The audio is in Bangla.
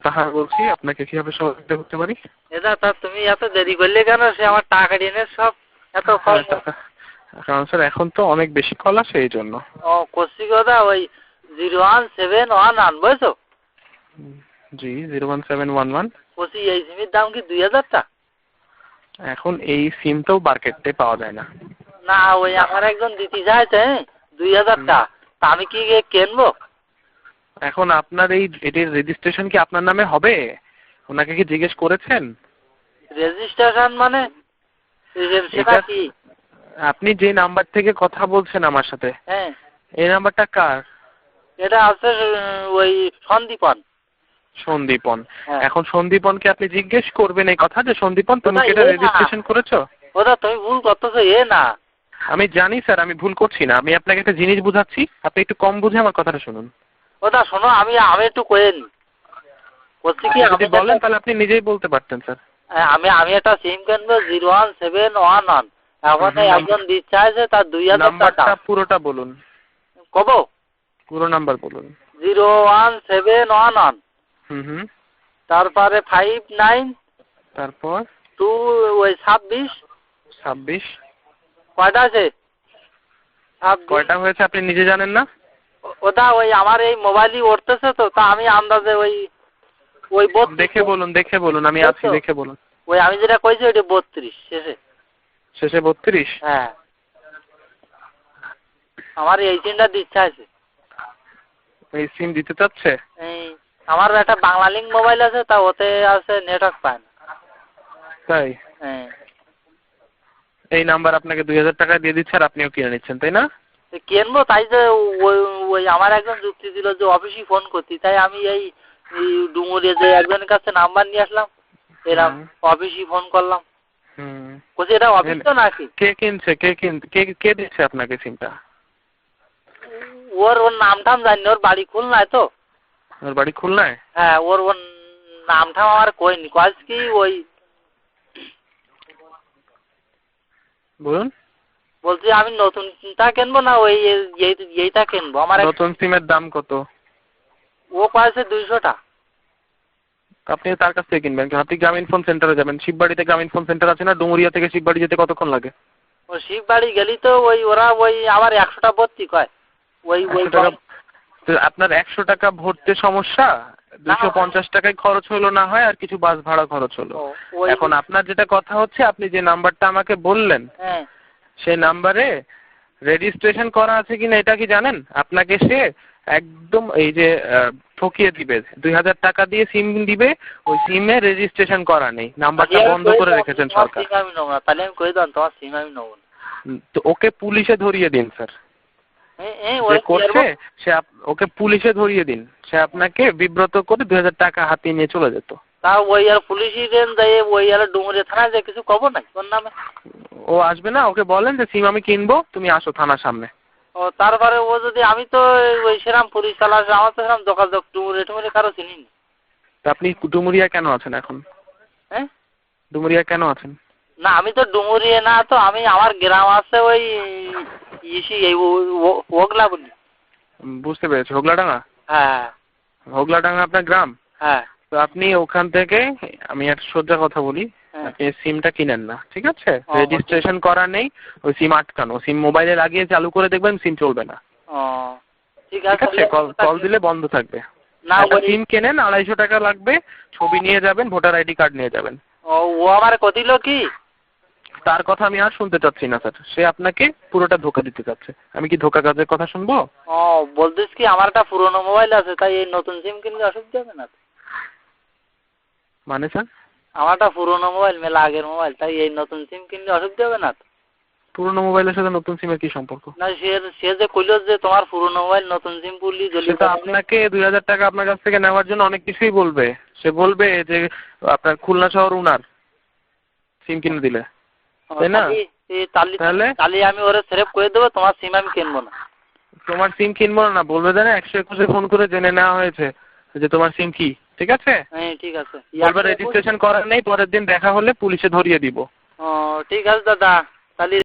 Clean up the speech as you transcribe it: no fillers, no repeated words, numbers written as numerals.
তাহা বলছি, আপনাকে কিভাবে সহযোগিতা করতে পারি? দাদা তা তুমি এত দেরি করলে কেন? সে আমার টাকা দিয়ে সব এত কম। কারণ স্যার এখন তো অনেক বেশি কল আসে এই জন্য। ও করছি কথা ওই 01711 বুঝছো? জি 01711। বলছি এই সিমের দাম কি 2000 টাকা? এখন এই সিমটাও মার্কেটে পাওয়া যায় না। না ওই আমার একজন দিতে চাইছে 2000 টাকা, তা আমি কি কিনবো? এখন আপনার এটির রেজিস্ট্রেশন কি আপনার নামে হবে? ওনাকে কি জিজ্ঞেস করেছেন? রেজিস্ট্রেশন মানে সেটা কি? আপনি যে নাম্বার থেকে কথা বলছেন আমার সাথে, হ্যাঁ এই নাম্বারটা কার? এটা আছে ওই সন্দীপন। সন্দীপন। হ্যাঁ। এখন সন্দীপনকে আপনি জিজ্ঞেস করবেন এই কথা যে সন্দীপন তুমি কি এটা রেজিস্ট্রেশন করেছো? ওটা তুমি ভুল করতেছো না। আমি জানি স্যার, আমি ভুল করছি না। আমি আপনাকে একটা জিনিস বুঝাচ্ছি, আপনি একটু কম বুঝে আমার কথাটা শুনুন। ওটা শোনো, আমি একটু কইেন বলছি কি যদি বলেন তাহলে আপনি নিজেই বলতে পারতেন স্যার। আমি একটা সিম কিনবো 01711। এখন একজন দিচ্ছে আছে তার 2000 নাম্বারটা পুরোটা বলুন। কব? পুরো নাম্বার বলুন। 01711। তারপরে 59। তারপর 2 ওই 26। কয়টা আছে? কয়টা হয়েছে আপনি নিজে জানেন না? ওটা ওই আমার এই মোবাইলই উঠতেছে তো, তা আমি আন্দাজে ওই দেখে বলুন, আমি আছি, দেখে বলুন। ওই আমি যেটা কইছি ওইটা 32 শেষে 32। হ্যাঁ আমার এই সিমটা দিচ্ছে আছে। এই সিম দিতে চাচ্ছে? আমার একটা বাংলা লিঙ্ক মোবাইল আছে, তা ওতে আছে নেটওয়ার্ক পায় না। তাই? হ্যাঁ। এই নাম্বার আপনাকে 2000 টাকা দিয়ে দিচ্ছে আর আপনিও কিনে নিচ্ছেন, তাই না? কিনবো তাই যে ওই আমার একজন যুক্তি দিল যে অফিসে ফোন করতি, তাই আমি এই ডুমুরিয়া যে একজনের কাছে নাম্বার নিয়ে আসলাম, এরকম অফিসে ফোন করলাম। বলছি এটা অফিস তো নাকি? কে কিনছে? কে দিচ্ছে আপনাকে সিমটা? ওর নামটাম জানি, ওর বাড়ি খুলনায় তো। ওর বাড়ি খুলনায়? হ্যাঁ ওর নামটা আমার কইনি, কাজ কি ওই বলুন। বলছি আমি নতুনটা কিনবো না ওই এইটা কিনবো? আমার নতুন সিমের দাম কত? ও পাইছে 200 টাকা। আপনি তার কাছ থেকে কিনবেন কেন? আপনি গ্রামীণ ফোন সেন্টারে যাবেন। শিববাড়িতে গ্রামীণ ফোন সেন্টার আছে না? ডুমুরিয়া থেকে শিববাড়ি যেতে কতক্ষণ লাগে? ও শিববাড়ি গেলি তো ওরা আবার 100 টাকা ভর্তি কয়। আপনার 100 টাকা ভরতে সমস্যা, 250 টাকায় খরচ হলো না হয়, আর কিছু বাস ভাড়া খরচ হলো। এখন আপনার যেটা কথা হচ্ছে, আপনি যে নাম্বারটা আমাকে বললেন সেই নাম্বারে রেজিস্ট্রেশন করা আছে কিনা এটা কি জানেন? আপনাকে সে একদম এই যে ঠকিয়ে দিবে, 2000 টাকা দিয়ে সিম দিবে, ওই সিমে রেজিস্ট্রেশন করা নেই, নাম্বারটা বন্ধ করে রেখেছেন সরকার। আমি নেবো না, তাহলে আমি কই দেন তোমার সিম আমি নেবো না। তো ওকে পুলিশে ধরিয়ে দিন স্যার। ওকে পুলিশে ধরিয়ে দিন, সে আপনাকে বিব্রত করে 2000 টাকা হাতিয়ে নিয়ে চলে যেত। তা ওই আর পুলিশই দেন যাই ওই আর ডুমুরিয়া থানায় যে কিছু কব নাই ওর নামে? ও আসবে না, ওকে বলেন যে সিম আমি কিনবো, তুমি আসো থানার সামনে। ও তারপরে ও যদি, আমি তো ওই সেরাম পুলিশ চালা, আমার তো সেরাম যোগাযোগ ডুমুরিয়া কারো চিনি না। তা আপনি ডুমুরিয়া কেন আছেন এখন? হ্যাঁ ডুমুরিয়া কেন আছেন? না আমি তো ডুমুরিয়া না, তো আমি আমার গ্রাম আছে ওই এই ওগলা বলি। বুঝতে পেরেছি, হোগলাডাঙ্গা। হ্যাঁ হোগলাডাঙ্গা আপনার গ্রাম? হ্যাঁ। তো আপনি ওখান থেকে, আমি একটা সোজা কথা বলি, আপনি সিমটা কিনেন না, ঠিক আছে? রেজিস্ট্রেশন করা নেই, ওই সিম আটকানো, সিম মোবাইলে লাগিয়ে চালু করে দেখবেন সিম চলবে না। ঠিক আছে, কল দিলে বন্ধ থাকবে। সিম কেনেন, 250 টাকা লাগবে, ছবি নিয়ে যাবেন, ভোটার আইডি কার্ড নিয়ে যাবেন। ও আমার কতিল কি? তার কথা আমি আর শুনতে চাচ্ছি না স্যার, সে আপনাকে পুরোটা ধোকা দিতে চাচ্ছে। আমি কি ধোকা কাজের কথা শুনবো? বলতিস কি আমার একটা পুরনো মোবাইল আছে, তাই এই নতুন সিম কিনলে অসুবিধা হবে না? মানে স্যার? আমার একটা পুরনো মোবাইল, মেলা আগের মোবাইল, তাই এই নতুন সিম কিনলে অসুবিধা হবে না? পুরনো মোবাইলের সাথে নতুন সিমের কি সম্পর্ক? না সে যে কইল যে তোমার পুরনো মোবাইল নতুন সিম পুরলি সেটা আপনাকে 2000 টাকা আপনার কাছ থেকে নেওয়ার জন্য অনেক কিছুই বলবে। সে বলবে যে আপনার খুলনা শহর উনার, সিম কিনে দিলে, তাই না? তাহলে আমি ওরে সেভ করে দেবো, তোমার সিম আমি কিনবো না। তোমার সিম কিনবো না বলবে, জানে 121-এ ফোন করে জেনে নেওয়া হয়েছে যে তোমার সিম কি, ঠিক আছে? হ্যাঁ ঠিক আছে। বলবে রেজিস্ট্রেশন করার নেই, পরের দিন দেখা হলে পুলিশে ধরিয়ে দিব। ঠিক আছে দাদা, তাহলে